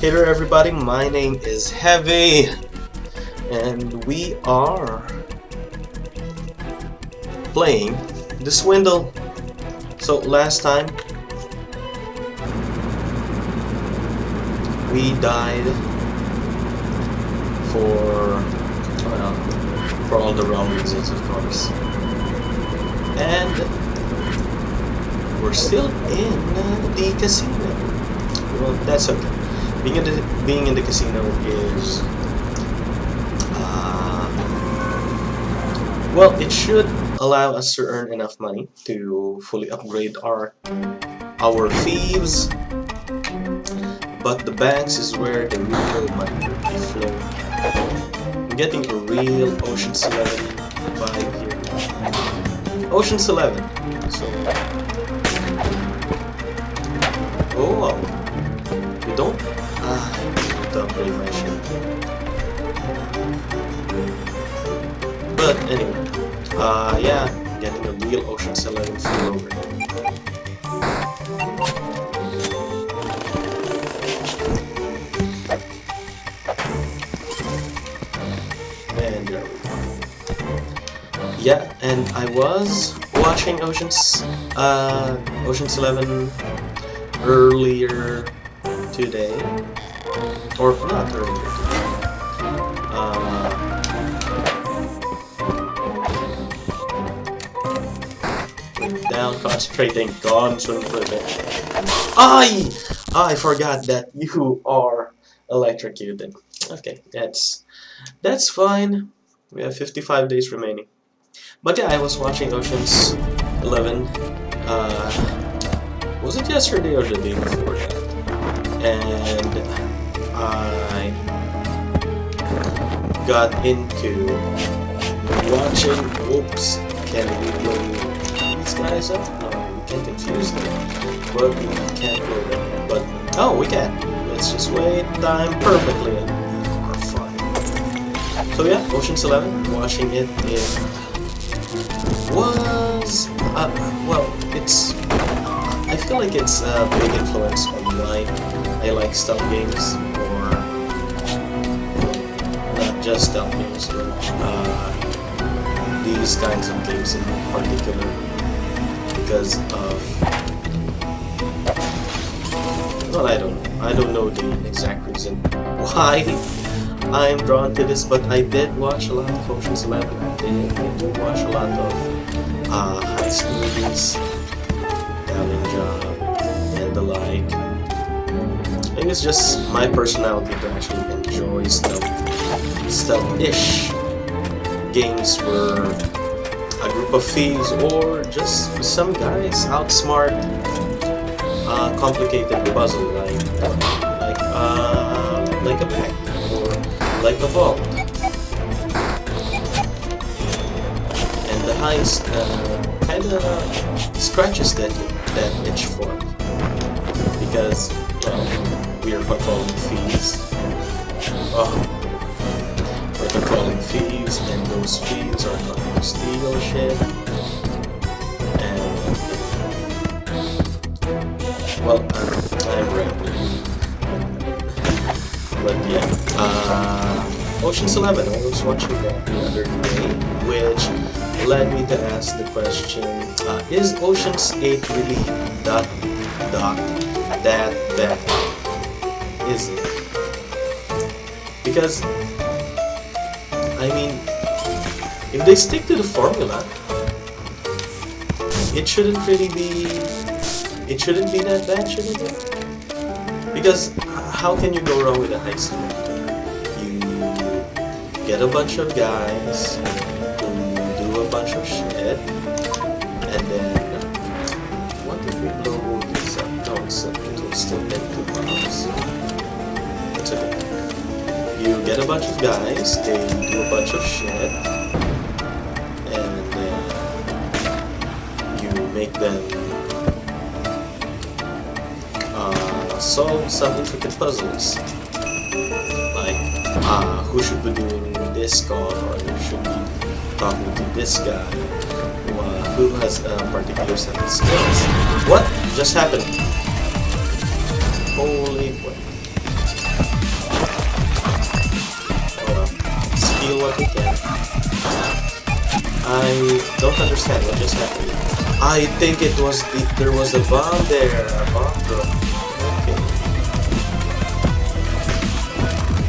Hey there everybody, my name is Heavy and we are playing the Swindle. So last time we died for all the wrong reasons, of course. And we're still in the casino. Well, that's okay. Being in the casino is well, it should allow us to earn enough money to fully upgrade our thieves. But the banks is where the real money will be flowing. I'm getting a real Ocean's 11 vibe here. Ocean's 11. So, oh, we don't. Don't really mention. But anyway, yeah, getting a real Ocean's 11 feel over here. And there we go. Yeah, and I was watching Ocean's 11 earlier today, or not earlier today. Down, concentrating, concentrating. I forgot that you are electrocuted. Okay, that's fine. We have 55 days remaining. But yeah, I was watching Ocean's 11. Was it yesterday or the day before that? And I got into watching. Oops, can we blow these guys up? No, we can't confuse them. But we can't blow them. But oh, we can. Let's just wait time perfectly and we're fine. So yeah, Ocean's 11. Watching it was well, it's. I feel like it's a big influence on why I like stealth games, or not just stealth games, but these kinds of games in particular, because of, well, I don't know the exact reason why I'm drawn to this, but I did watch a lot of Ocean's 11. I did watch a lot of heist movies, job, and the like. I think it's just my personality to actually enjoy stealth-ish games where a group of thieves or just some guys outsmart complicated puzzle like a bank or like a vault. And the heist kinda scratches that itch for me, because we are controlling thieves. We're controlling thieves, and those thieves are trying to steal shit. And well, I'm rambling. But yeah, Ocean's 11. I was watching that the other day, which led me to ask the question, is Ocean's 8 really that bad? Is it? Because, I mean, if they stick to the formula, it shouldn't be that bad, shouldn't it? Because how can you go wrong with a heist movie? You get a bunch of guys who do a bunch of shit, and then what if we blow this up? No, it will still get 2 bombs. It's okay. You get a bunch of guys, they do a bunch of shit, and then you make them solve some intricate puzzles, like who should be doing this call, or who should be talking to this guy, who has a particular set of skills. What just happened? Holy crap. doing what we can. I don't understand what just happened. I think it was there was a bomb there, a bomb drop. Okay.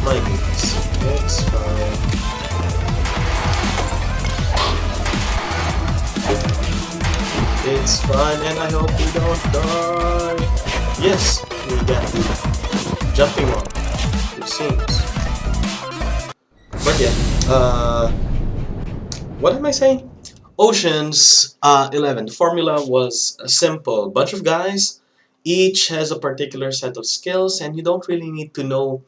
My goodness, it's fine. It's fine, and I hope we don't die. Yes, we got the jumping one. It seems. But yeah, what am I saying? Ocean's 11. The formula was simple. Bunch of guys, each has a particular set of skills, and you don't really need to know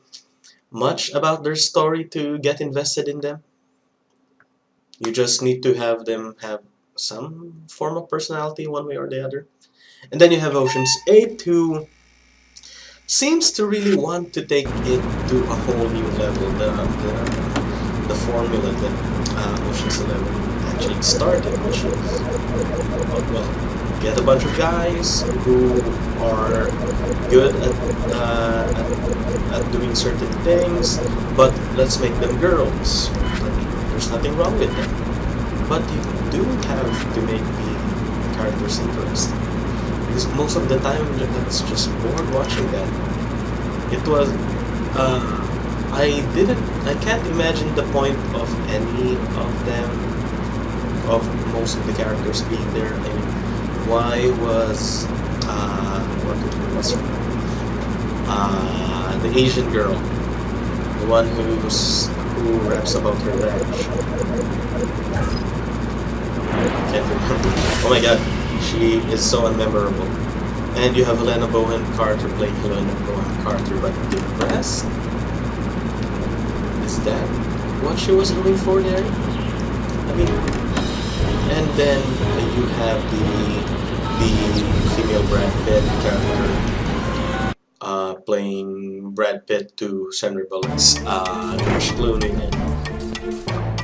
much about their story to get invested in them. You just need to have them have some form of personality one way or the other. And then you have Ocean's 8, who seems to really want to take it to a whole new level. The formula that Ocean's 11 actually started, which is, well, get a bunch of guys who are good at doing certain things, but let's make them girls. I mean, there's nothing wrong with that. But you do have to make the characters interesting. Because most of the time, it's just bored watching that. It was, I can't imagine the point of any of them, of most of the characters being there. I mean, why was, what's her name? The Asian girl, the one who raps about her ranch. Can't remember. Oh my god, she is so unmemorable. And you have Helena Bonham Carter playing Helena Bonham Carter, but depressed? Is that what she was doing for there? I mean, and then you have the female Brad Pitt character playing Brad Pitt to Sandra Bullock's George Clooney, and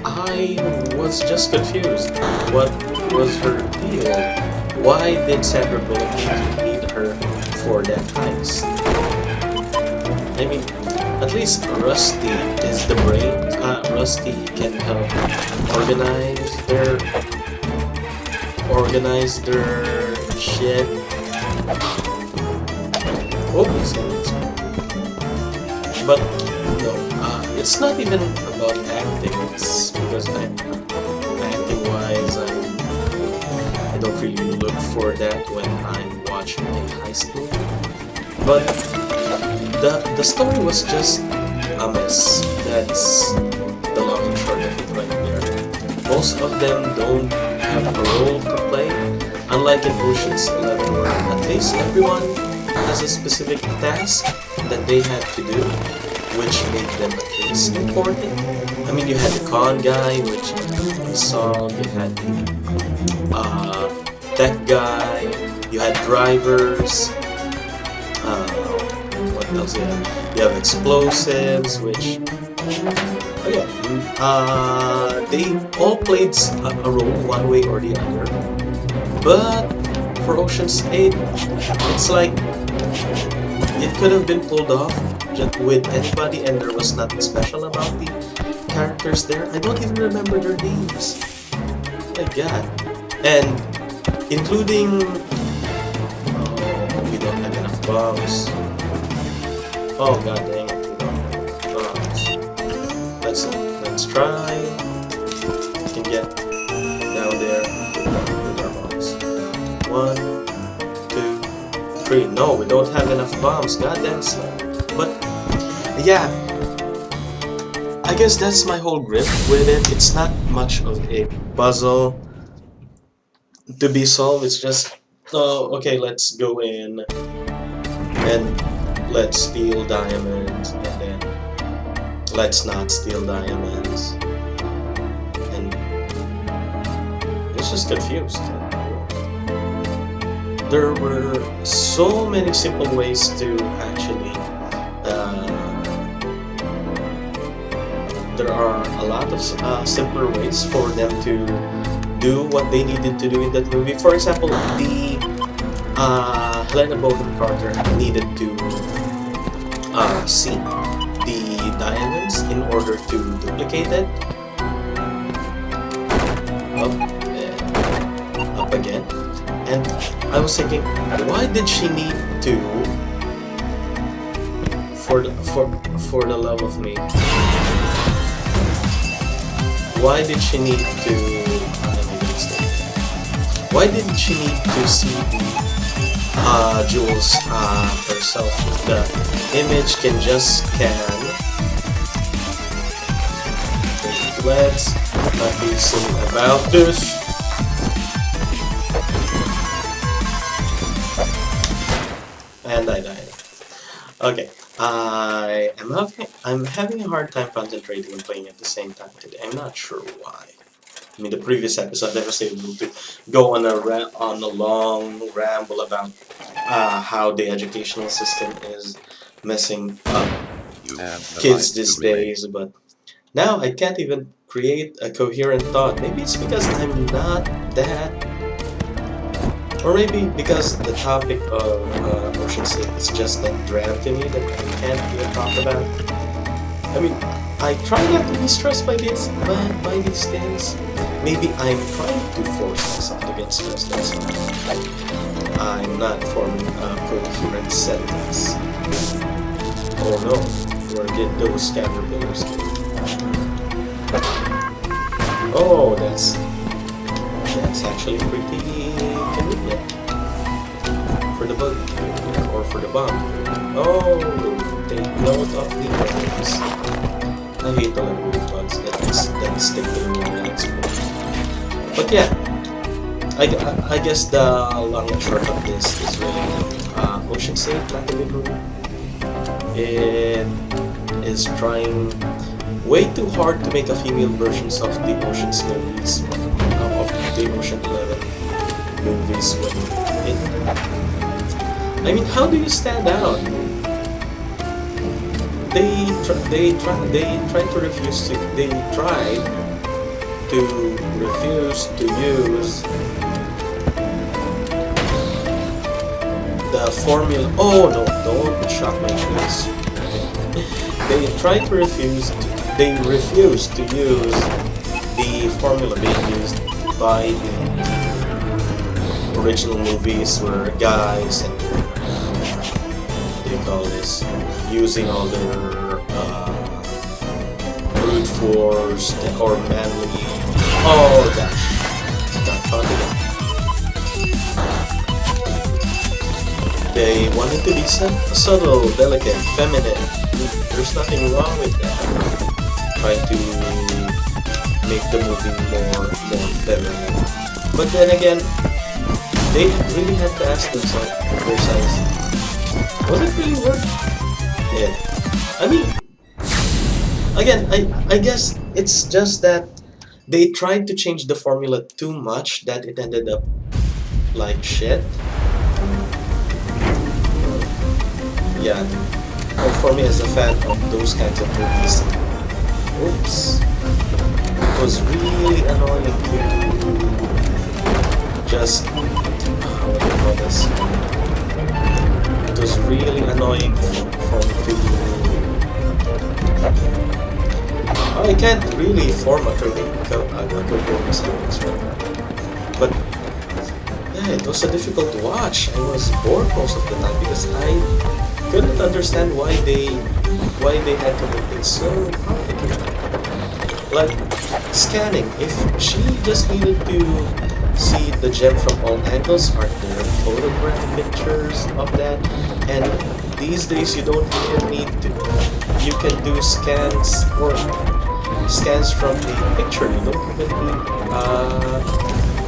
I was just confused. What was her deal? Why did Sandra Bullock need her for that heist? I mean, at least Rusty is the brain. Rusty can help organize their shit. Oh, but no, it's not even about acting. It's because acting-wise, I don't really look for that when I'm watching a heist movie. But the story was just a mess. That's the long and short of it right there. Most of them don't have a role to play, unlike in Ocean's 11, where at least everyone has a specific task that they had to do, which made them at least important. I mean, you had the con guy, which you saw, you had the tech guy, you had drivers, what else you have? You have explosives, which, they all played a role one way or the other. But for Ocean's 8, it's like it could have been pulled off just with anybody, and there was nothing special about the characters there. I don't even remember their names. Oh my god. And including, we don't have enough bombs. Oh god dang it, we don't have enough bombs. Let's try. We can get down there with our bombs. 1, 2, 3. No, we don't have enough bombs. God damn son. But yeah, I guess that's my whole grip with it. It's not much of a puzzle to be solved. It's just, oh, okay, let's go in and let's steal diamonds, and then let's not steal diamonds, and it's just confused. There were so many simple ways to actually there are a lot of simpler ways for them to do what they needed to do in that movie. For example, the Helena Bonham Carter needed to see the diamonds in order to duplicate it, up and up again. And I was thinking, why did she need to, for the love of me, why did she need to, why didn't she need to see the jewels herself? The image can just scan. Let's not be silly about this. And I died. Okay, I'm having a hard time concentrating and playing at the same time today. I'm not sure why. I mean, the previous episode I was able to go on a long ramble about how the educational system is messing up kids these days, but now I can't even create a coherent thought. Maybe it's because I'm not that, or maybe because the topic of Ocean State is just that dread to me that I can't even talk about. I mean, I try not to be stressed by this, by these things. Maybe I'm trying to force myself to get stressed out. I'm not forming a coherent sentence. Oh no, where did those caterpillars go? Oh, that's actually pretty convenient for the bug or for the bomb. Oh, take note of the bugs. I hate the level of bugs that stick to the wall and explode. But yeah, I guess the long and short of this is really Ocean State, not a good movie. It is trying way too hard to make a female versions of the Ocean's movies, of the Ocean 11 movies. I mean, how do you stand out? They tried to refuse to use the formula. Oh no! Don't shock me, please. They refused to use the formula being used by the original movies, where guys and what do you call this, using all their brute force or manly. Oh gosh, got caught again. They wanted to be subtle, delicate, feminine. There's nothing wrong with that. Trying to make the movie more feminine. But then again, they really had to ask themselves, was it really worth it? I mean, again, I guess it's just that they tried to change the formula too much that it ended up like shit. Yeah, and for me as a fan of those kinds of movies, oops, it was really annoying to just, what do you call this? It was really annoying for me to, I can't really form a coherent sentence right now, but yeah, it was a difficult watch. I was bored most of the time because I couldn't understand why they had to make it so complicated. Like scanning, if she just needed to see the gem from all angles, aren't there photograph pictures of that? And these days you don't even need to. You can do scans from the picture. You don't even need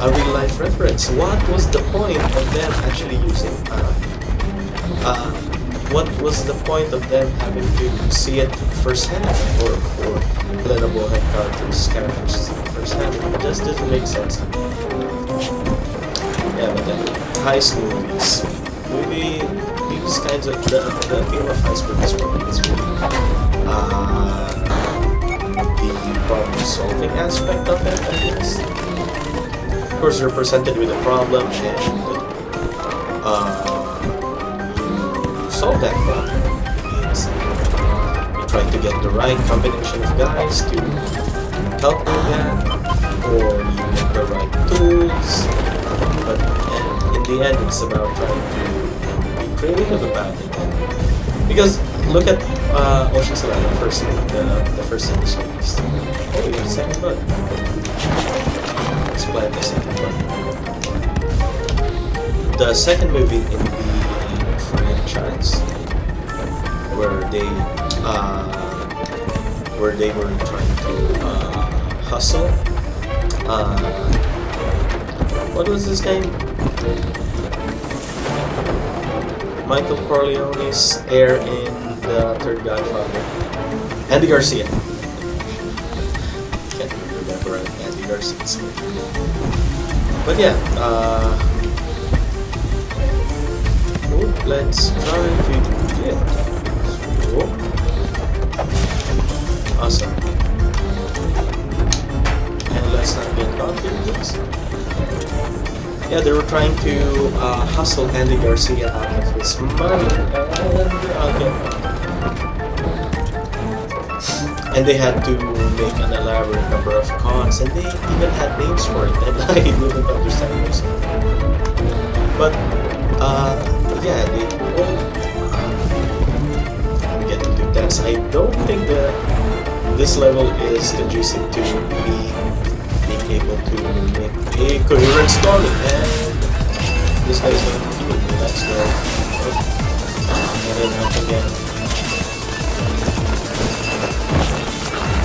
a real life reference. What was the point of them actually using? What was the point of them having to see it firsthand, or playable characters firsthand? It just doesn't make sense. Yeah, but then heist movies, these kinds of the theme of heist movies is really the problem-solving aspect of it, I guess. Of course, you're presented with a problem and solve that problem. Means you try to get the right combination of guys to help with that, or you the right tools, but in the end it's about trying to be creative about it. Because look at Ocean's 11, the first edition. Oh, the second book. Let's play the second book. The second movie in the franchise, where they were trying to hustle. What was his name? Michael Corleone's heir in the third Godfather. Andy Garcia. Can't remember Andy Garcia's name. But yeah, let's try to do it. Awesome. And let's not get caught with this. Yeah, they were trying to hustle Andy Garcia out of his money, and they had to make an elaborate number of cons, and they even had names for it, and I didn't understand this. But yeah, they all get into that. I don't think that this level is conducive to me being able to make a coherent story, and this guy is going to kill me. Let's go. And then up again.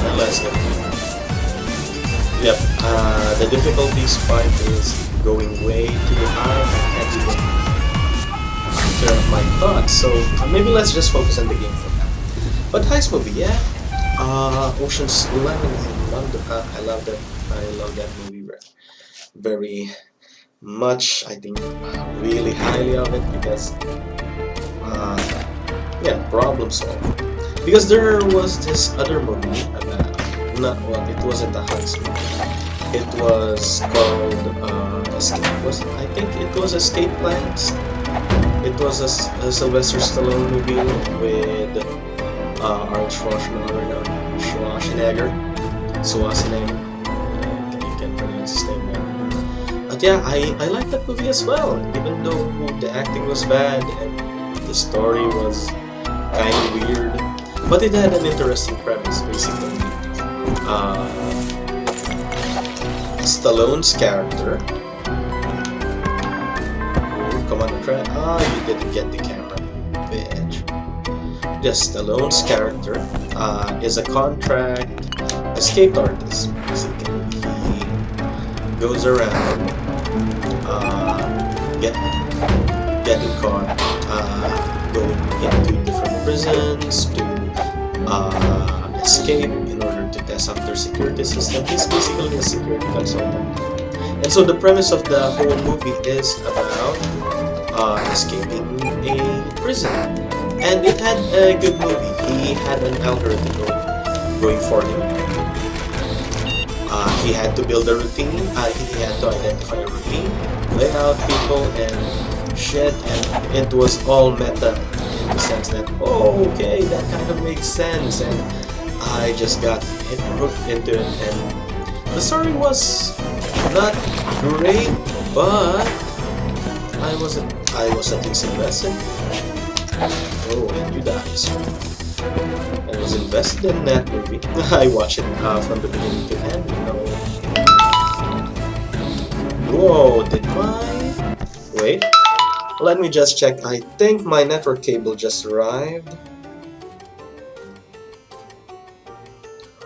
And let's go. Yep, the difficulty spike is going way too high. I can't even clear up my thoughts, so maybe let's just focus on the game for now. But heist movie, yeah. Ocean's 11, I love that movie very much. I think really highly of it because yeah, problem solving. Because there was this other movie about, it wasn't a heist movie. It was called I think it was Escape Plans. It was a Sylvester Stallone movie with Arnold Schwarzenegger. You can pronounce his name now. But yeah, I like that movie as well, even though the acting was bad and the story was kind of weird. But it had an interesting premise, basically. Stallone's character. Come on, try. You didn't get the camera, bitch. Yes, Stallone's character is a contract escape artist. Basically, he goes around getting caught, going into different prisons to escape in order to test out their security system. He's basically a security consultant. And so the premise of the whole movie is about escaping a prison. And it had a good movie. He had an algorithm going for him. He had to build a routine. He had to identify a routine, lay out people and shit, and it was all meta in the sense that, oh, okay, that kind of makes sense, and I just got hooked into it, and the story was not great, but I was at least invested. Oh, and you died. I was invested in that movie. I watched it from the beginning to end, you know. Whoa, wait. Let me just check. I think my network cable just arrived.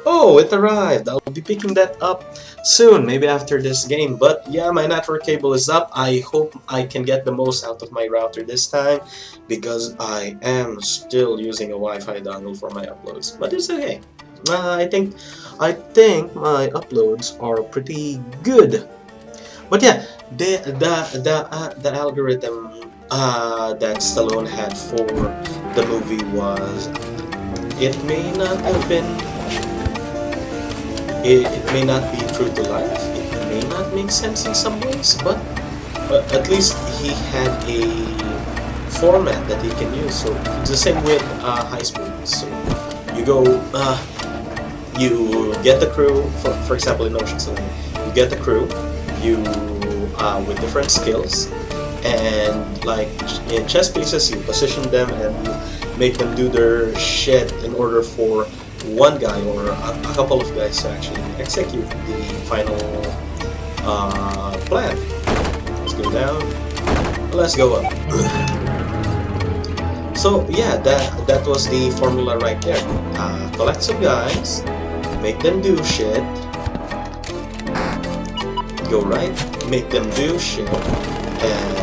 Oh, it arrived. I'll be picking that up soon, maybe after this game. But yeah, my network cable is up. I hope I can get the most out of my router this time, because I am still using a Wi-Fi dongle for my uploads. But it's okay. I think my uploads are pretty good. But yeah, the algorithm that Stallone had for the movie was, it may not have been. It may not be true to life, it may not make sense in some ways, but at least he had a format that he can use. So it's the same with heist movies. So you go, you get the crew, for example in Ocean's 11, you get the crew, you with different skills, and like in chess pieces, you position them and you make them do their shit in order for one guy or a couple of guys to actually execute the final plan. Let's go down. Let's go up. So yeah, that was the formula right there. Collect some guys, make them do shit. Go right, make them do shit, and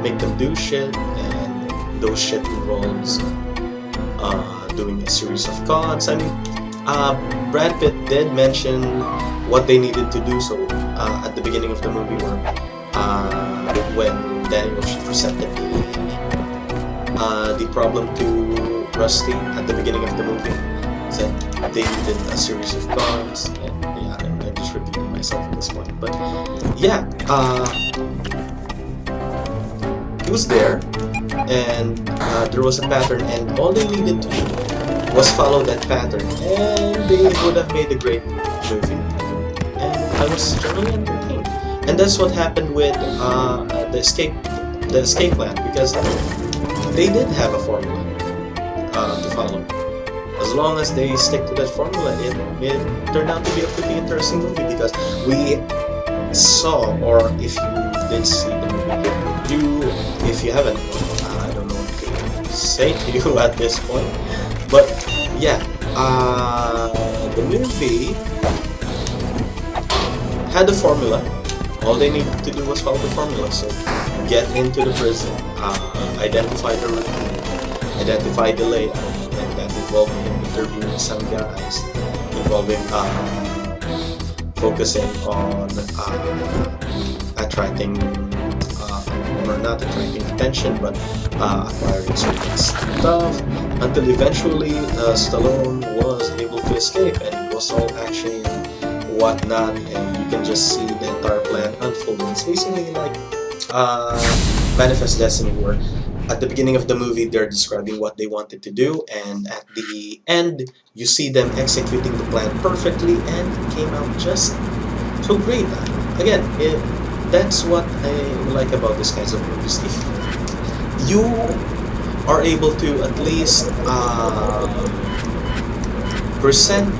make them do shit, and those shit involves doing a series of cards. I mean, Brad Pitt did mention what they needed to do. So at the beginning of the movie, when Daniel presented the problem to Rusty at the beginning of the movie, said they needed a series of cards. And yeah, I'm just repeating myself at this point, but yeah, he was there, and there was a pattern, and all they needed to do was follow that pattern, and they would have made a great movie. And I was generally entertained, and that's what happened with the escape plan, because they did have a formula to follow. As long as they stick to that formula, it turned out to be a pretty interesting movie, because we saw, or if you did see the movie, if you haven't, I don't know what to say to you at this point, but yeah, the movie had a formula. All they needed to do was follow the formula. So get into the prison, identify the routine, identify the layout, and that involved him interviewing some guys, involving focusing on attracting or not attracting attention, but acquiring certain stuff, until eventually Stallone was able to escape, and it was all action and whatnot, and you can just see the entire plan unfolding. It's basically like Manifest Destiny, where at the beginning of the movie they're describing what they wanted to do, and at the end you see them executing the plan perfectly, and it came out just so great. Again, that's what I like about these kinds of movies. If you are able to at least present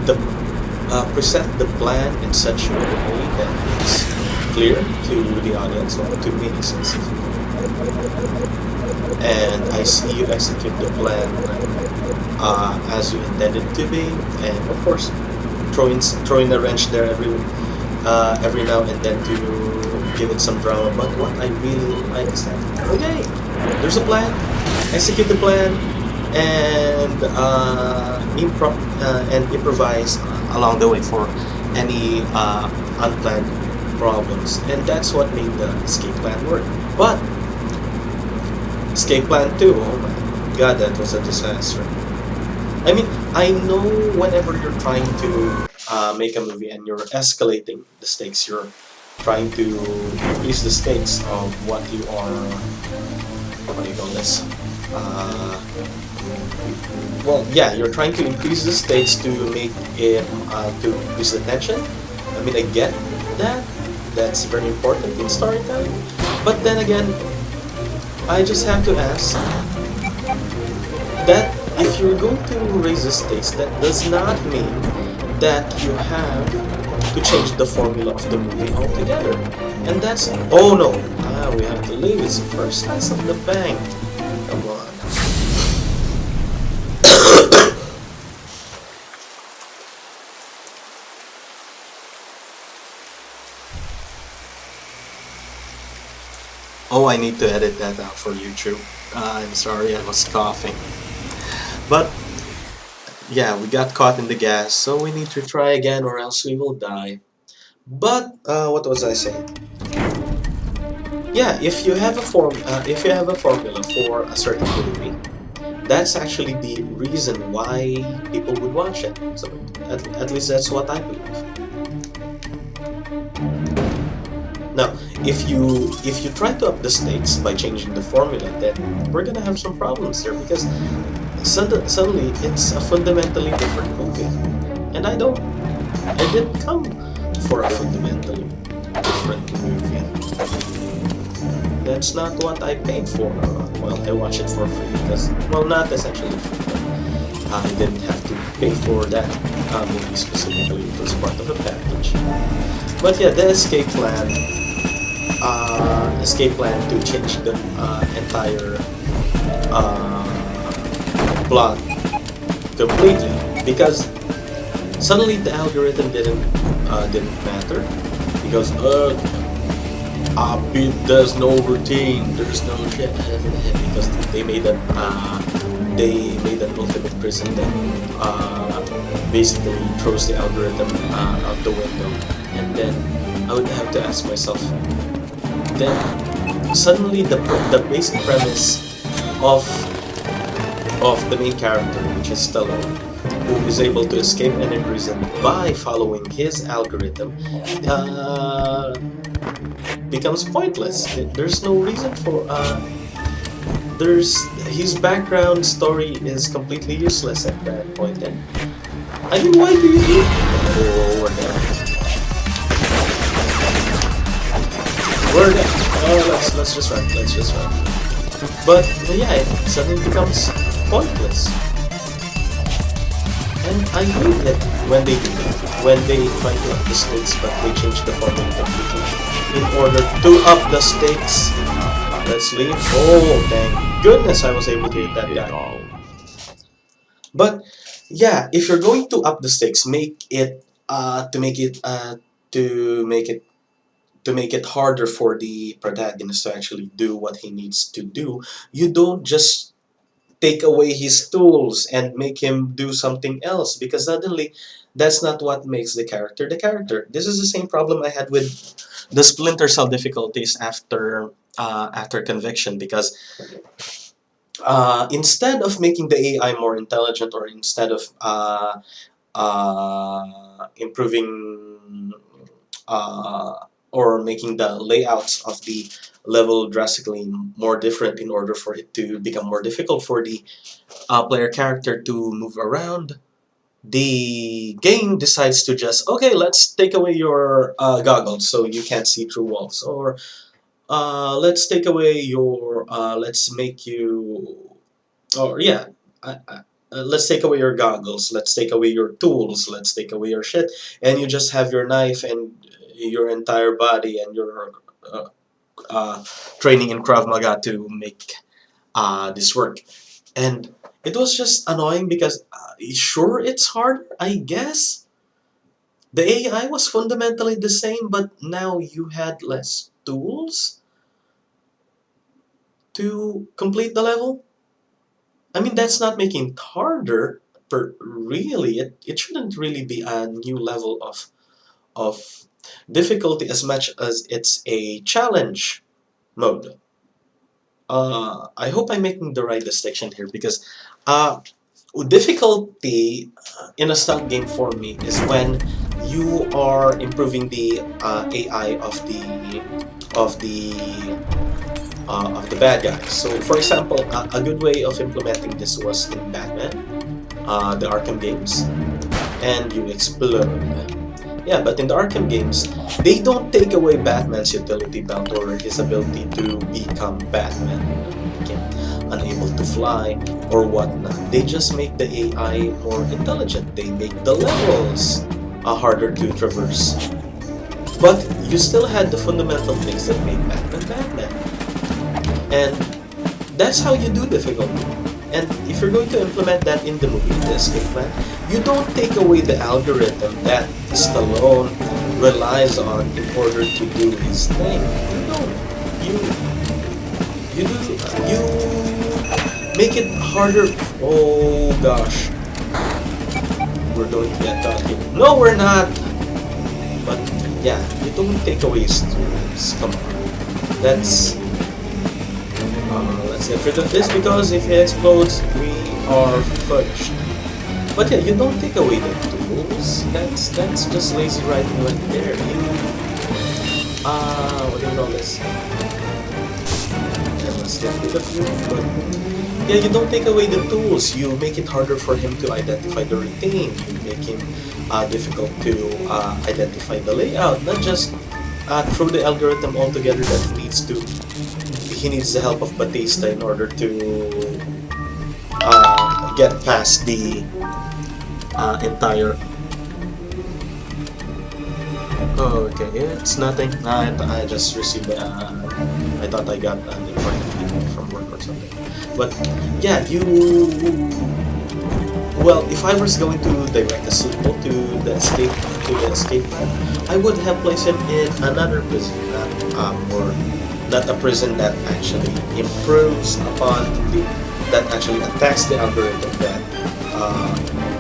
the plan in such a way that it's clear to the audience, or to me specifically, and I see you execute the plan as you intended to be, and of course throwing a wrench there every now and then to give it some drama. But what I really like is that, okay, there's a plan, execute the plan, and improvise along the way for any unplanned problems. And that's what made the escape plan work. But escape plan 2, oh my god, that was a disaster. I mean, I know whenever you're trying to make a movie and you're escalating the stakes, you're trying to increase the stakes of what you are, what do you call this? Well, yeah, you're trying to increase the stakes to make it, to increase the tension. I mean, I get that. That's very important in storytelling. But then again, I just have to ask that if you're going to raise the stakes, that does not mean that you have to change the formula of the movie altogether. And that's, oh no, we have to leave. It's the first slice of the bank. Come on. Oh, I need to edit that out for YouTube. I'm sorry, I was coughing. But yeah, we got caught in the gas, so we need to try again, or else we will die. But what was I saying? Yeah, if you have a formula for a certain movie, that's actually the reason why people would watch it. So at least that's what I believe. Now, if you try to up the stakes by changing the formula, then we're gonna have some problems there, because suddenly it's a fundamentally different movie, and I didn't come for a fundamentally different movie. That's not what I paid for. Well, I watched it for free because, well, not essentially free, but I didn't have to pay for that movie specifically. It was part of a package. But yeah, the escape plan to change the entire plot completely, because suddenly the algorithm didn't matter, because there's no routine, there's no shit, because they made an ultimate prison that basically throws the algorithm out the window. And then I would have to ask myself, then suddenly the basic premise of the main character, which is Stallone, who is able to escape any prison by following his algorithm, becomes pointless. There's no reason for his background story is completely useless at that point. And I mean, why do you do? Oh, we're down. We're down. Oh, let's just run. Let's just run. But yeah, it suddenly becomes pointless. And I hate it when they do that. When they try to up the stakes, but they change the formula completely in order to up the stakes. Let's leave. Oh, thank goodness I was able to hit that guy. But yeah, if you're going to up the stakes, make it harder for the protagonist to actually do what he needs to do. You don't just take away his tools and make him do something else, because suddenly that's not what makes the character the character. This is the same problem I had with the Splinter Cell difficulties after Conviction, because instead of making the AI more intelligent, or instead of improving or making the layouts of the level drastically more different in order for it to become more difficult for the player character to move around, the game decides to just, okay, let's take away your goggles so you can't see through walls, or let's take away your, let's make you, or yeah, let's take away your goggles, let's take away your tools, let's take away your shit, and you just have your knife and your entire body and your training in Krav Maga to make this work. And it was just annoying because, sure, it's harder, I guess. The AI was fundamentally the same, but now you had less tools to complete the level. I mean, that's not making it harder, but really, it shouldn't really be a new level of difficulty as much as it's a challenge mode. I hope I'm making the right distinction here, because difficulty in a stealth game for me is when you are improving the AI of the bad guys. So, for example, a good way of implementing this was in Batman, the Arkham games, and you explode. Yeah, but in the Arkham games, they don't take away Batman's utility belt or his ability to become Batman, unable to fly or whatnot. They just make the AI more intelligent. They make the levels harder to traverse. But you still had the fundamental things that made Batman Batman. And that's how you do difficulty. And if you're going to implement that in the movie, the escape plan, you don't take away the algorithm that Stallone relies on in order to do his thing. You don't. You make it harder. Oh gosh. We're going to get caught here. No, we're not! But yeah, you don't take away his tools. Come on. Let's get rid of this, because if it explodes, we are fudged. But yeah, you don't take away the tools. That's just lazy writing right there. What do you call this? just get rid of you. But yeah, you don't take away the tools. You make it harder for him to identify the routine. You make him difficult to identify the layout. Not just through the algorithm altogether that he needs the help of Batista in order to get past the entire. Okay, it's nothing. I just received. I thought I got an invite from work or something. But yeah, well, if I was going to direct a sequel to the escape plan, I would have placed him in another prison, or not a prison that actually improves upon that actually attacks the algorithm that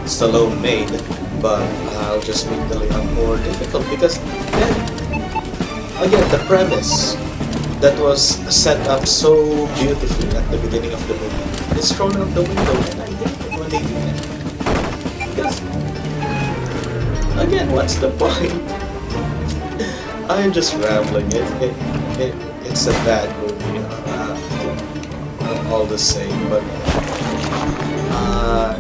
Stallone made, but I'll just make the layout more difficult because then, again, the premise that was set up so beautifully at the beginning of the movie is thrown out the window, and I hate it when they do that. Because, again, what's the point? I'm just rambling. It's a bad movie, all the same, but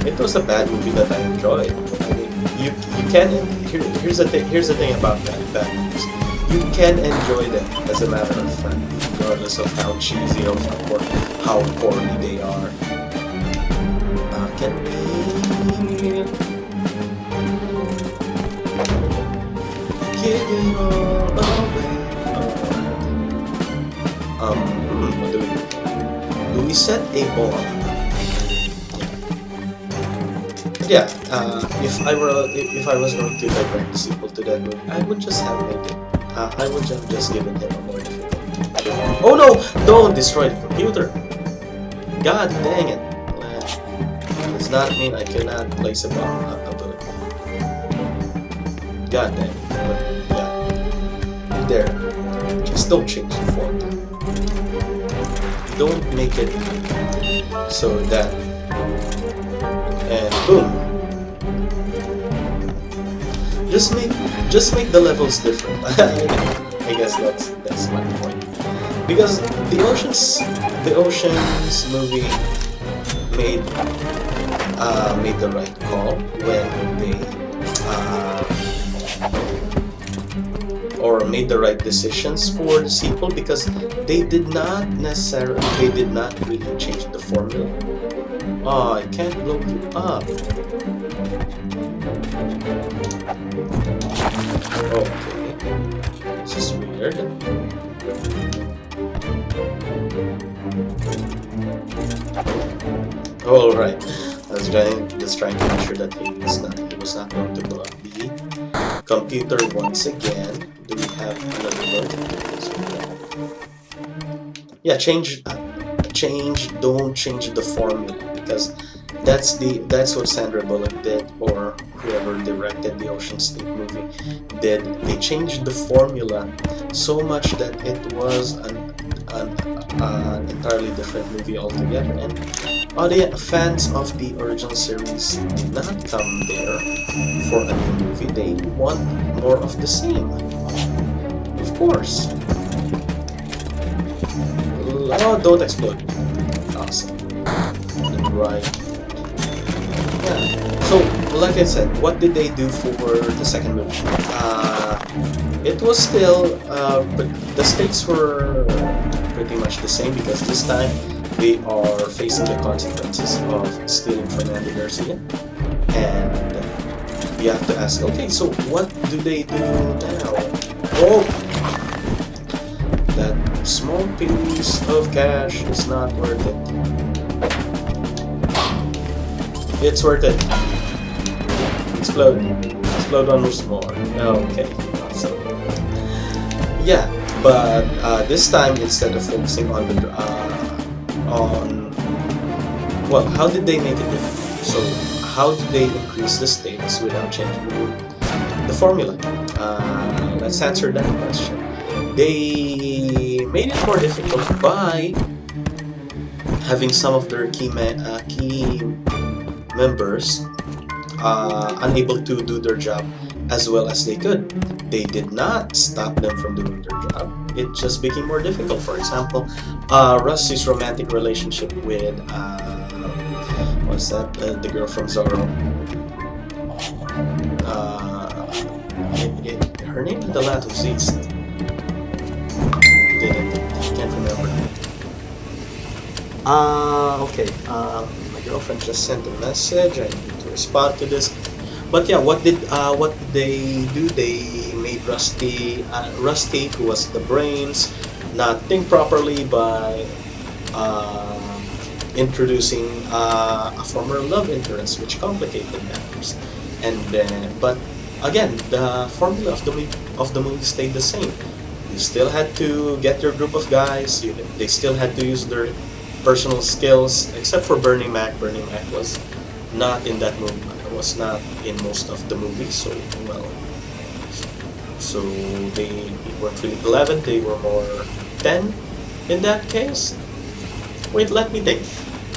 it was a bad movie that I enjoyed. I mean, you can. Here's the thing about bad movies. You can enjoy them as a matter of fact, regardless of how cheesy or how corny they are. Can we give it all away? What do we do? Do we set a bomb? Yeah. If I was going to direct the sequel to that movie, I would just have made it. I would have just given him a more difficult. Oh no! Don't destroy the computer! God dang it! Does that mean I cannot place a bomb above it? God dang it! But yeah, there. Just don't change the form. Don't make it so that, and boom. Just make the levels different. I guess that's my point. Because the Oceans movie made the right call when they or made the right decisions for the sequel, because they did not really change the formula. Oh, I can't blow you up. Okay, this is weird. All right, I was just trying to make sure that he was not going to blow up the computer once again. Do we have another one? Yeah, don't change the formula, because that's what Sandra Bullock did, or whoever directed the Ocean State movie did. They changed the formula so much that it was an entirely different movie altogether, and fans of the original series did not come there for a new movie. They want more of the same, of course. Oh, don't explode. Awesome. Right. Yeah. So, like I said, what did they do for the second movie? It was still, but the stakes were pretty much the same, because this time they are facing the consequences of stealing from Andy Garcia, and you have to ask, okay, so what do they do now? Oh, that small piece of cash is not worth it. It's worth it. Explode. Explode once more. Okay, awesome. Yeah, but this time, instead of focusing on the well, how did they make it different? So how did they increase the stakes without changing the formula? Let's answer that question. They made it more difficult by having some of their key members unable to do their job as well as they could. they did not stop them from doing their job. It just became more difficult. For example, Rusty's romantic relationship with what's that? The girl from Zorro. Her name had a lot of Z's. Didn't can't remember. Okay. My girlfriend just sent a message. I need to respond to this. But yeah, what did they do? They made Rusty, who was the brains, not think properly by introducing a former love interest, which complicated matters. And but again, the formula of the movie stayed the same. You still had to get your group of guys. They still had to use their personal skills, except for Bernie Mac. Bernie Mac was not in that movie. Was not in most of the movies. So well, so they weren't really 11. They were more 10 in that case. Wait, let me think.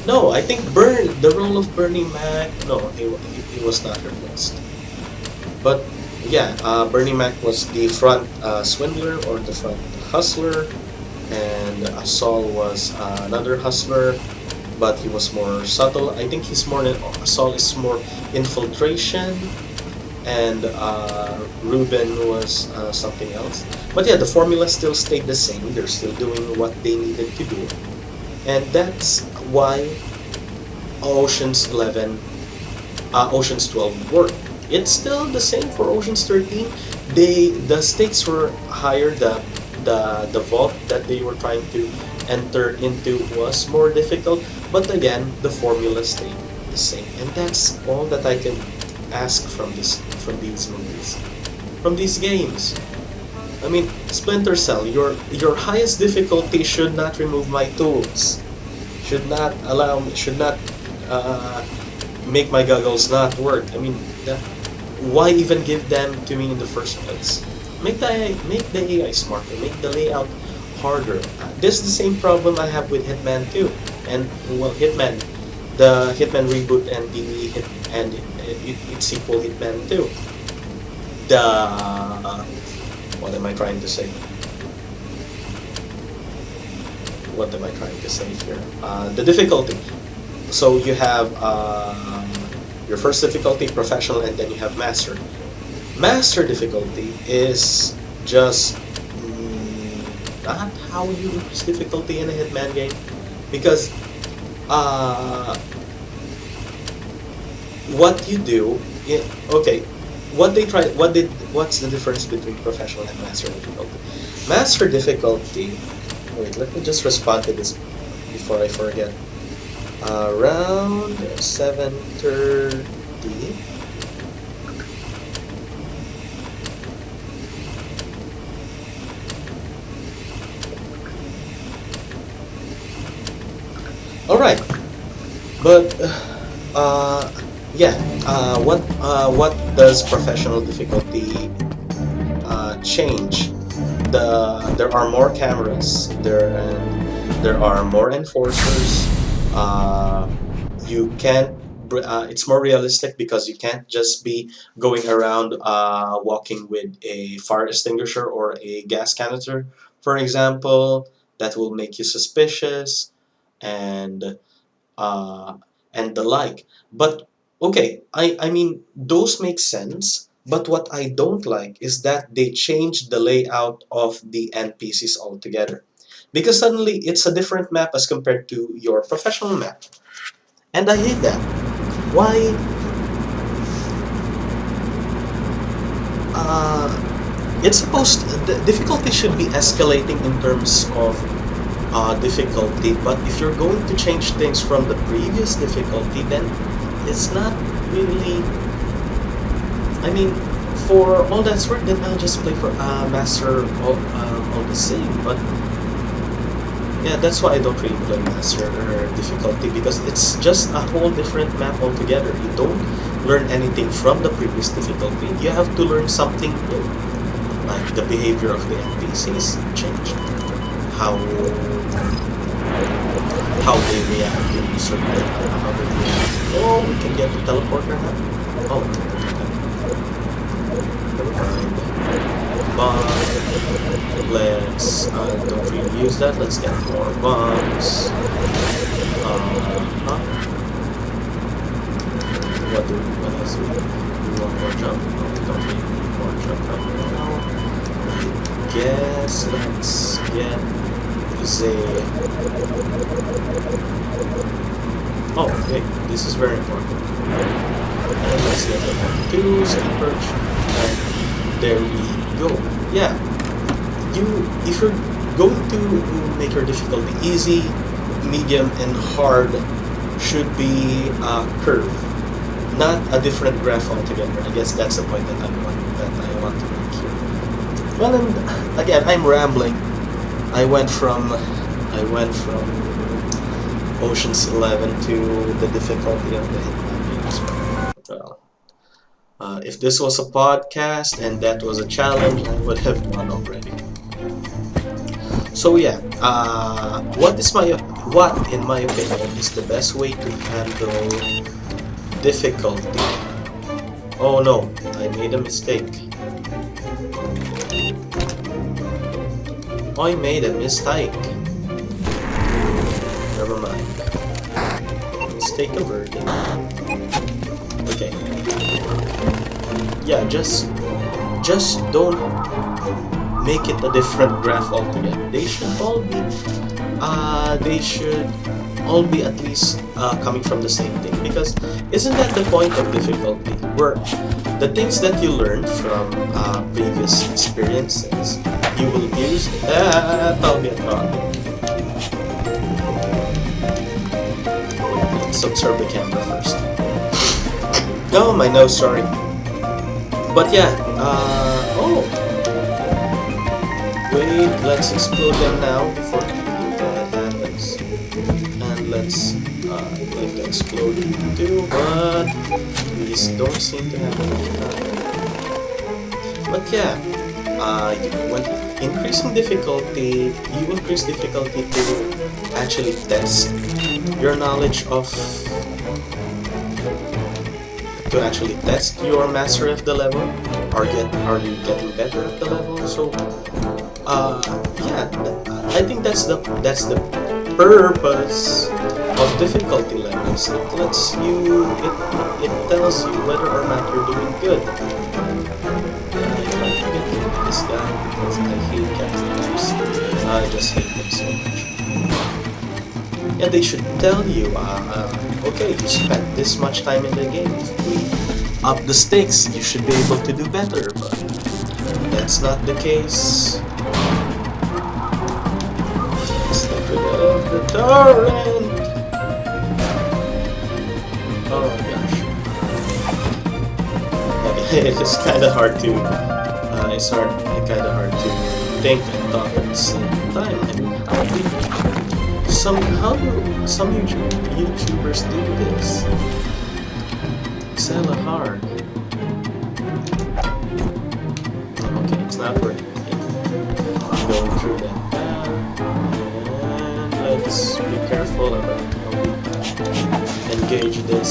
No, I think the role of Bernie Mac. No, he was not replaced. But yeah, Bernie Mac was the front swindler or the front hustler, and Saul was another hustler, but he was more subtle. I think Saul is more infiltration, and Ruben was something else. But yeah, the formula still stayed the same. They're still doing what they needed to do, and that's why Ocean's 11, Ocean's 12 worked. It's still the same for Ocean's 13. The stakes were higher. The vault that they were trying to enter into was more difficult. But again, the formula stayed the same, and that's all that I can ask from these movies, from these games. I mean, Splinter Cell, your highest difficulty should not remove my tools, should not make my goggles not work. I mean, why even give them to me in the first place? Make the AI smarter, make the layout harder. This is the same problem I have with Hitman 2, and well, the Hitman reboot and its sequel Hitman 2. What am I trying to say? What am I trying to say here? The difficulty. So you have your first difficulty, professional, and then you have master. Master difficulty is just not how you use difficulty in a Hitman game, because what you do, okay, what's the difference between professional and master difficulty? Master difficulty. Wait, let me just respond to this before I forget. Around 7:30. All right, but yeah, what does professional difficulty change? There are more cameras. There are more enforcers. You can't. It's more realistic because you can't just be going around walking with a fire extinguisher or a gas canister, for example. That will make you suspicious, and uh, and the like. But okay, I mean those make sense. But what I don't like is that they changed the layout of the NPCs altogether, because suddenly it's a different map as compared to your professional map, and I hate that. Why? Uh, it's supposed the difficulty should be escalating in terms of difficulty, but if you're going to change things from the previous difficulty, then it's not really. I mean, for all that's worth, then I'll just play for master all the same. But yeah, that's why I don't really play master difficulty, because it's just a whole different map altogether. You don't learn anything from the previous difficulty. You have to learn something new, like the behavior of the NPCs changed, how they react to certain how they react. Oh, we can get the teleporter now. Oh, never mind. bomb. Let's don't really use that. Let's get more bombs. Huh? What else do we do? One more jump. No, we don't need more jump right now. Guess let's get the. Oh, okay, this is very important. And let's get the 2 perch. And there we go. Yeah, if you're going to make your difficulty easy, medium, and hard, should be curve, not a different graph altogether. I guess that's the point that I want to make here. Well, and again, I'm rambling. I went from Ocean's 11 to the difficulty of the Hitman games. Well, if this was a podcast and that was a challenge, I would have won already. So yeah, what in my opinion is the best way to handle difficulty? Oh no, I made a mistake. I made a mistake. Never mind. Mistake averted. Okay. Yeah, just don't make it a different graph altogether. They should all be at least coming from the same thing, because isn't that the point of difficulty? Where the things that you learned from previous experiences you will use. I'll get caught. Let's observe the camera first. Oh, my nose, sorry. But yeah, oh. Wait, let's explode them now before that happens. And let's like the exploding too, but these don't seem to have enough time. But yeah, when increasing difficulty, you increase difficulty to actually test your knowledge of, to actually test your mastery of the level, or are you getting better at the level? So yeah, I think that's the purpose of difficulty levels. It lets you, it tells you whether or not you're doing good. This guy, because I hate characters. I just hate them so much. Yeah, they should tell you, okay, you spent this much time in the game. If we up the stakes, you should be able to do better, but that's not the case. Let's get rid of the torrent. Oh gosh. Okay, it's kind of hard to. It's kind of hard to think and talk at the same time. I mean, how do some YouTubers do this? It's hella hard. Okay, it's not working. I'm going through that path. And let's be careful about how we engage this.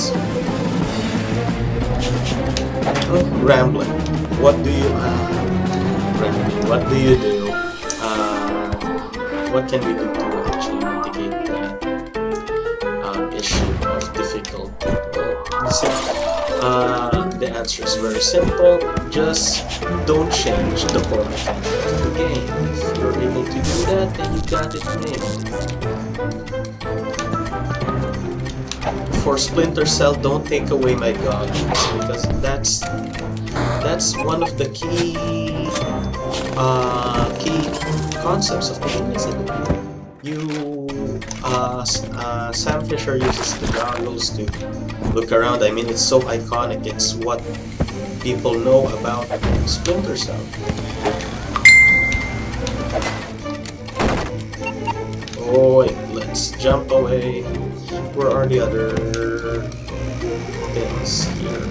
Oh, rambling. What do you what do you do? What can we do to actually mitigate that issue of difficulty? Well, the answer is very simple. Just don't change the core mechanic of the game. If you're able to do that, then you got it made. For Splinter Cell, don't take away my goggles, because that's one of the key concepts of the game, isn't it? Sam Fisher uses the goggles to look around. I mean, it's so iconic. It's what people know about Splinter Cell. Oh wait, let's jump away. Where are the other things here?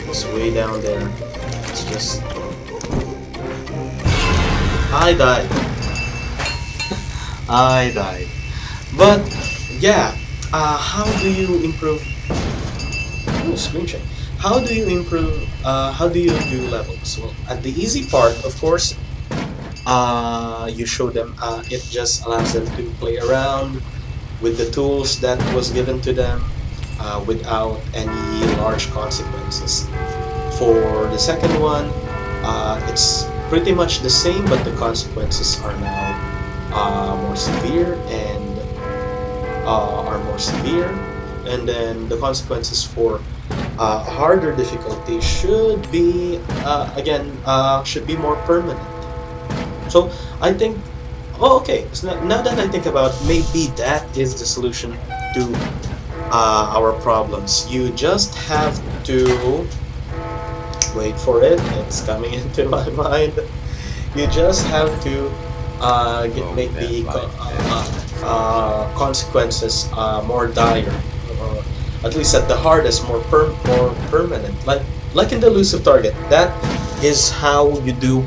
It's way down there. It's just... I died. I died. But yeah, how do you improve Oh, screen check. How do you improve? How do you do levels? Well, at the easy part, of course, you show them. It just allows them to play around with the tools that was given to them without any large consequences. For the second one, it's pretty much the same, but the consequences are now more severe and are more severe. And then the consequences for harder difficulty should be again should be more permanent. So I think, oh, okay. So now that I think about, maybe that is the solution to our problems. You just have to wait for it. It's coming into my mind. You just have to make the consequences more dire, or at least at the hardest, more permanent. Like in the elusive target. That is how you do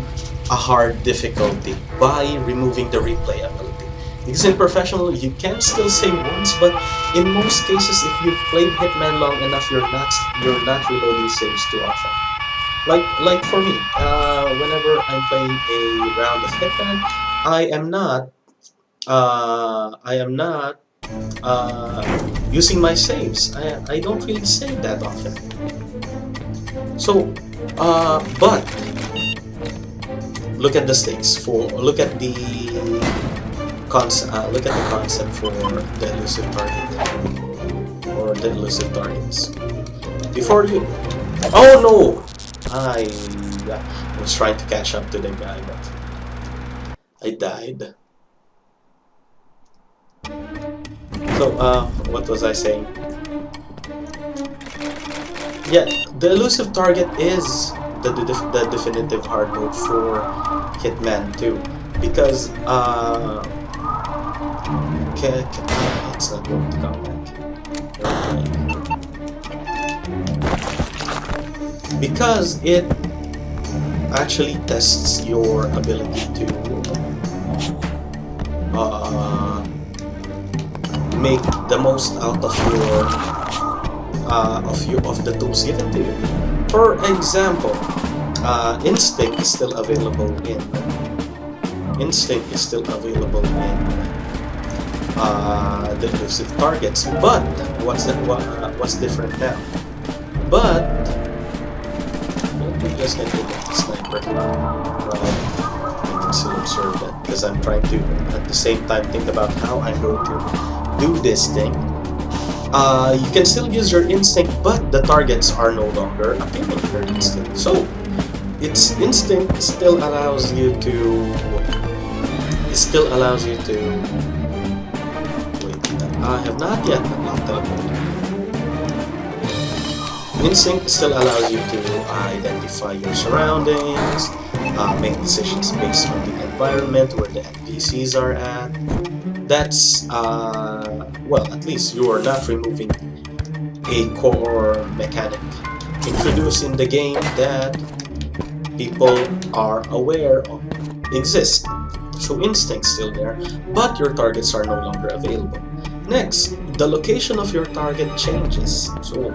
a hard difficulty, by removing the replayability. Because in professional, you can still save once, but in most cases, if you've played Hitman long enough, you're not reloading saves too often. Like for me, whenever I'm playing a round of Hitman, I am not using my saves. I don't really save that often. So, but look at the stakes for look at the concept for the elusive target, or the elusive targets. Before you, oh no, I was trying to catch up to the guy, but I died. So what was I saying? Yeah, the elusive target is the definitive hard mode for Hitman 2, because it's not going to come back. Because it actually tests your ability to make the most out of the tools given to you. For example, Instinct is still available in the elusive targets. But what's different now? But let me just get rid of the sniper. Right, I can still observe that, because I'm trying to at the same time think about how I'm going to do this thing. You can still use your instinct, but the targets are no longer appealing in your instinct. So, its instinct still allows you to. Wait, I have not yet unlocked teleport. Instinct still allows you to identify your surroundings, make decisions based on the environment where the NPCs are at. That's well, at least you are not removing a core mechanic introduced in the game that people are aware of exists. So instinct's still there, but your targets are no longer available. Next, the location of your target changes. So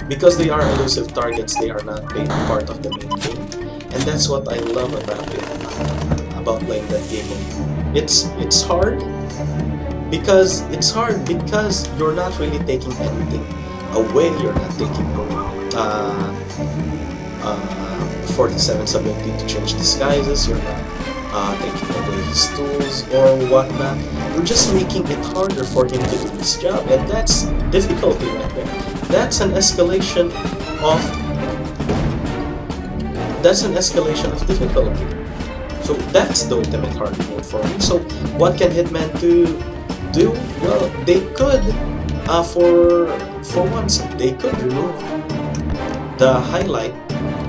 because they are elusive targets, they are not part of the main game, and that's what I love about it, about playing that game. It's hard because you're not really taking anything away. You're not taking away 47's ability to change disguises. You're not taking away his tools or whatnot. You're just making it harder for him to do his job, and that's difficulty right there. That's an escalation of difficulty. So that's the ultimate hard mode for me. So what can Hitman 2 do? Well, they could, for once, they could remove the highlight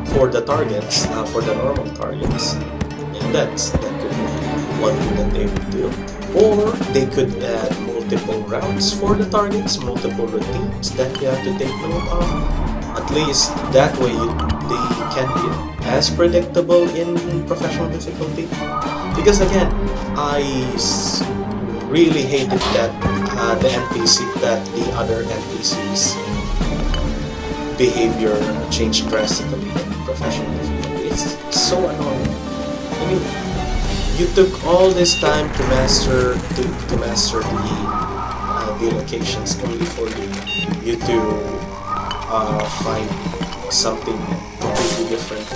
for the targets, for the normal targets. And that could be one thing that they would do. Or they could add multiple routes for the targets, multiple routines that you have to take note of. At least that way they can be as predictable in professional difficulty. Because again, I really hated that the other NPCs behavior changed drastically in professional difficulty. It's so annoying. I mean, you took all this time to master the locations only for you to find something completely different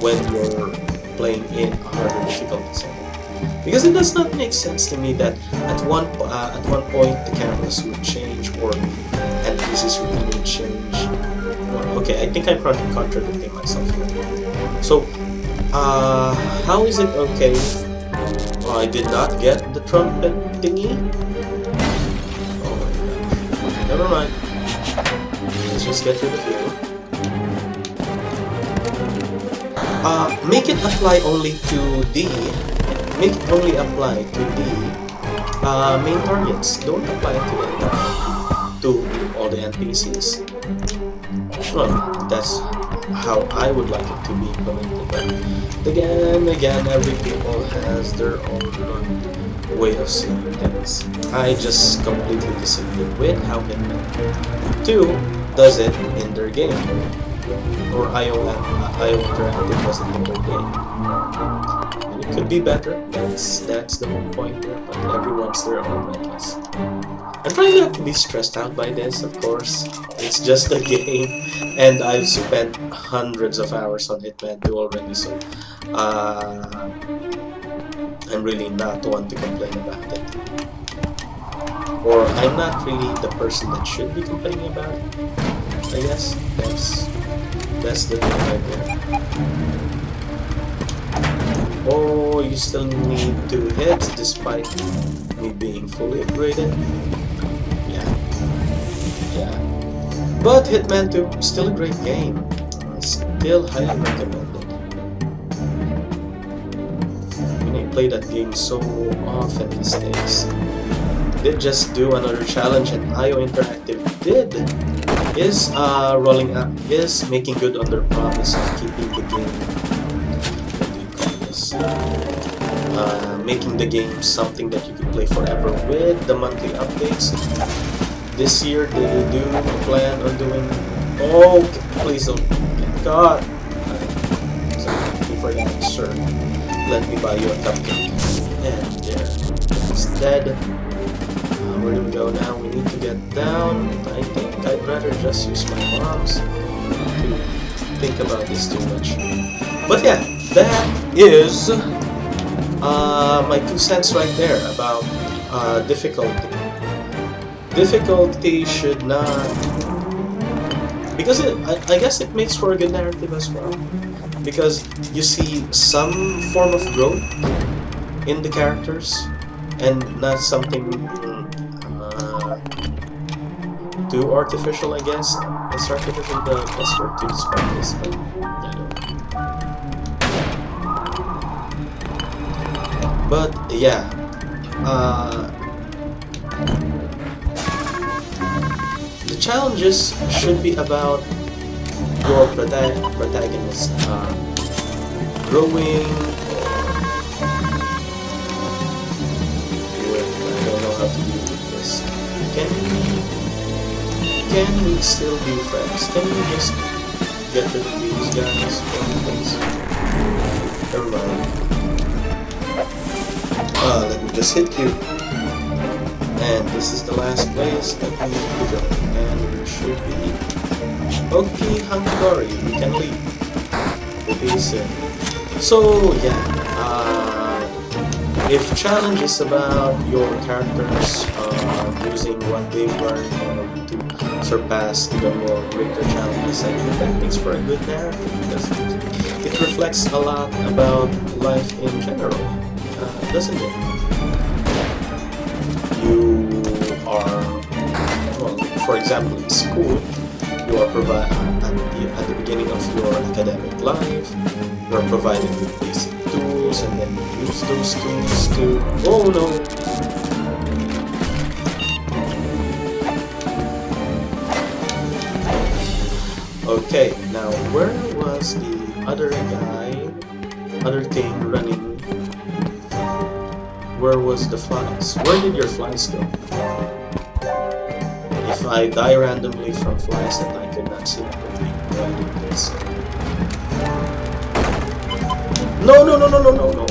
when you're playing in a harder difficulty setting. Because it does not make sense to me that at one point the cameras would change or NPCs would change. Okay, I think I'm probably contradicting myself here. So, how is it okay? I did not get the trumpet thingy. Oh my gosh. Never mind. Let's just get rid of you. Make it apply only to the. Make it only apply to the main targets. Don't apply it to all the NPCs. Well, that's how I would like it to be implemented. But again, every people has their own way of seeing things. I just completely disagree with how Hitman 2 does it in their game, or IO Interactive does it in their game. And it could be better. That's the whole point there. But everyone's their own, I guess. I'm trying not to be stressed out by this, of course. It's just a game, and I've spent hundreds of hours on Hitman 2 already, so I'm really not one to complain about it. Or I'm not really the person that should be complaining about it. I guess that's the thing right there. Oh, you still need 2 hits despite me being fully upgraded. Yeah. But Hitman 2 still a great game. Still highly recommended. I play that game so often these days. Did just do another challenge, and IO Interactive is making good on their promise of keeping the game. What do you call this? Making the game something that you can play forever with the monthly updates. This year, they do plan on doing. Oh, please don't. God. So thank you for that, sir. Let me buy you a cupcake. And there. It's dead. Where do we go now? We need to get down. I think I'd rather just use my bombs to think about this too much. But yeah, that is my 2 cents right there about difficulty. Difficulty should not, because I guess it makes for a good narrative as well, because you see some form of growth in the characters and not something too artificial, I guess. Is artificial the best word to describe this? But yeah. The challenges should be about your protagonist growing. Wait, I don't know how to do this. Can we still be friends? Can we just get rid of these guys? Please? Never mind. Let me just hit you. And this is the last place that we need to go. And we should be. Okay, hunky-dory, we can leave. Peace. So, yeah. If challenge is about your characters using what they've learned to surpass even more greater challenges, I think that makes for a good narrative because it reflects a lot about life in general, doesn't it? You are, well, for example, in school, you are provided at the beginning of your academic life, you are provided with basic tools, and then you use those tools to, oh no! Okay, now where was the other thing running? Where was the flies? Where did your flies go? If I die randomly from flies, then I could not secretly doing this. No, no, no, no, no, no, no.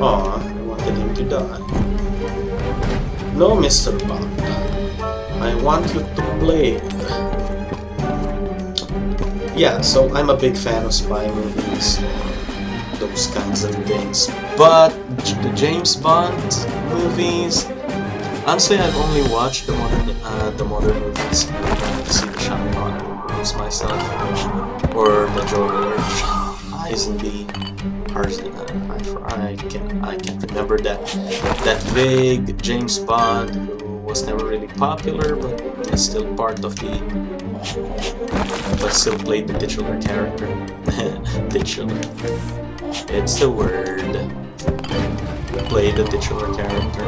Aw, I wanted him to die. No, Mr. Bond. I want you to play. Yeah, so I'm a big fan of spy movies, those kinds of things. But the James Bond movies, honestly, I've only watched the modern movies. I've seen the Sean Connery movies myself, or the George Lazenby. I can't remember that big James Bond who was never really popular, but is still part of the. But still played the titular character. Titular. It's the word. Play the titular character.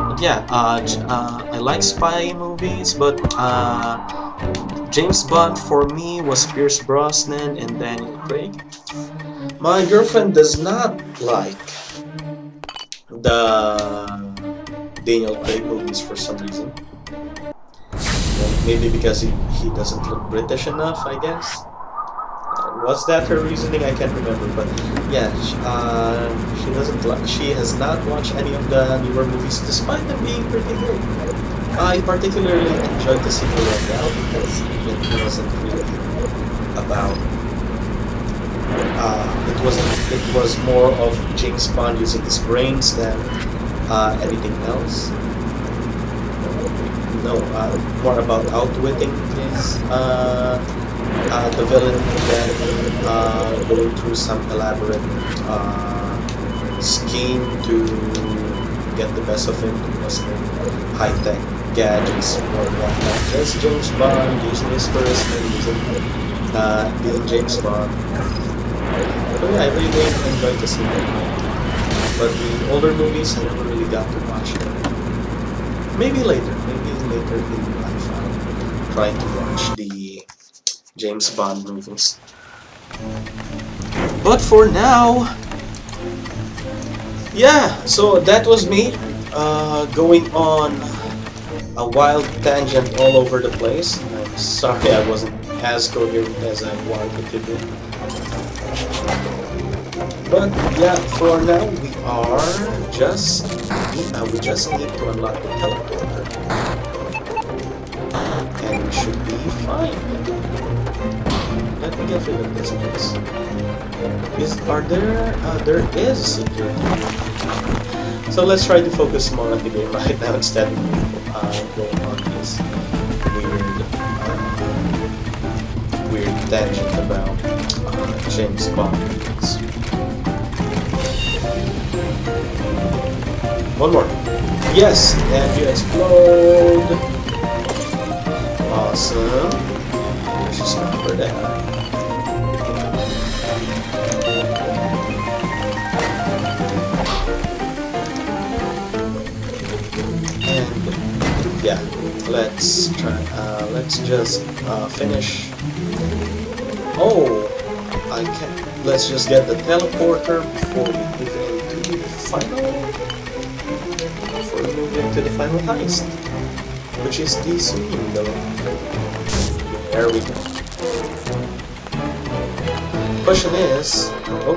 But yeah, I like spy movies, but James Bond for me was Pierce Brosnan and Daniel Craig. My girlfriend does not like the Daniel Craig movies for some reason. Maybe because he doesn't look British enough, I guess. Was that her reasoning? I can't remember, but yeah, she doesn't. She has not watched any of the newer movies, despite them being pretty good. I particularly enjoyed the sequel as well because it wasn't really about. It was more of James Bond using his brains than anything else. No, more about outwitting his the villain, then going through some elaborate scheme to get the best of him using high-tech gadgets or whatnot. Just James Bond using his charisma, using being James Bond. So yeah, I really enjoyed the sequel. But the older movies, I never really got to watch them. Maybe later in life I'll try to watch the James Bond movies. But for now, yeah, so that was me going on a wild tangent all over the place. I'm sorry I wasn't as coherent as I wanted to be. But yeah, for now we just need to unlock the teleporter, and we should be fine. Let me get rid of this place. There is a security. So let's try to focus more on the game right now instead of going on this weird tangent about James Bond movies. One more. Yes, and you explode. Awesome. There's a sniper there. And yeah, let's try. Let's just finish. Oh, I can't. Let's just get the teleporter before we move into the final. Before we move into the final heist, which is the Swindle. There we go. Question is, can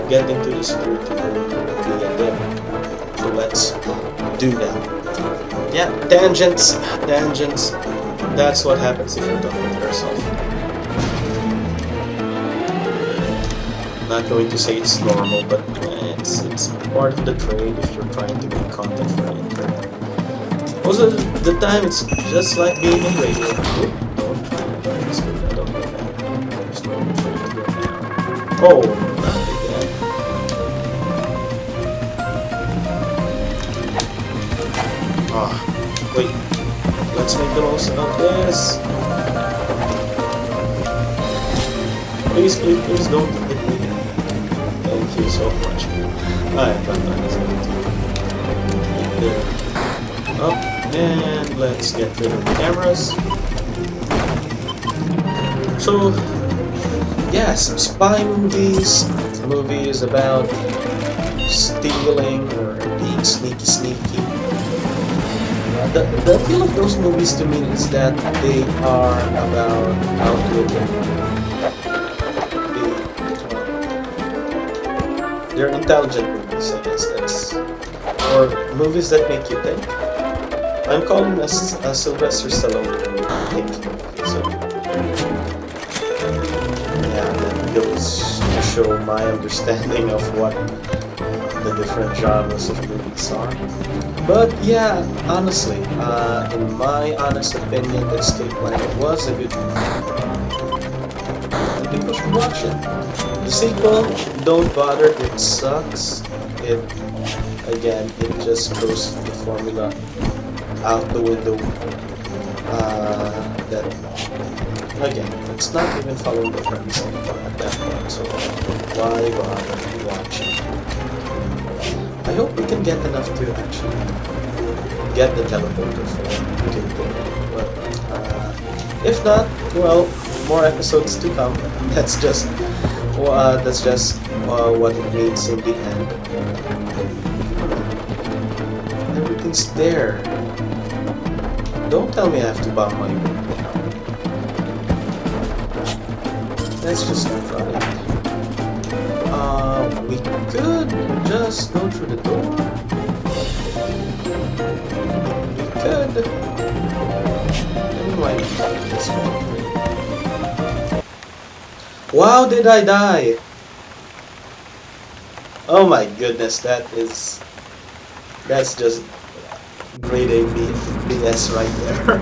get into the security room via there. So let's do that. Yeah, tangents. That's what happens if you're talking to yourself. Not going to say it's normal, but it's part of the trade if you're trying to make content for the internet. Most of the time, it's just like being in radio. There's no need for you to go now. Oh, not again. Wait. Let's make the most of this. Please don't hit me. Thank you so much. I thought I was going to get there. Up, and let's get rid of the cameras. So, yes, spy movies about stealing or sneaky, sneaky. The appeal of those movies to me is that they are about outwitting. They're intelligent movies, I guess. Or movies that make you think. I'm calling a Sylvester Stallone thinking movie, so yeah, that goes to show my understanding of what the different genres of movies are. But yeah, honestly, in my honest opinion, the Escape Plan was a good movie. People should watch it. The sequel, don't bother, it sucks. It just throws the formula out the window. That again, it's not even following the premise anymore at that point. So why bother watching? I hope we can get enough to actually get the teleporter for capability. But if not, well, more episodes to come. That's just what it means in the end. Everything's there. Don't tell me I have to bomb my room. That's just not right. We could just go through the door. We could. Anyway, this one. Wow, did I die? Oh my goodness, that's just grade A BS right there.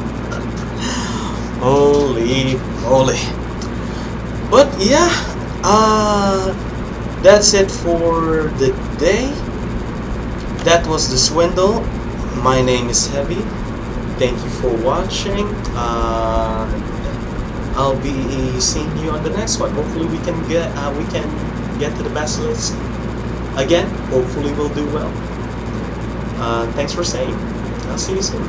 Holy moly. But yeah, that's it for the day. That was the Swindle. My name is Heavy. Thank you for watching. I'll be seeing you on the next one. Hopefully we can get to the best list again. Hopefully we'll do well. Thanks for staying. I'll see you soon.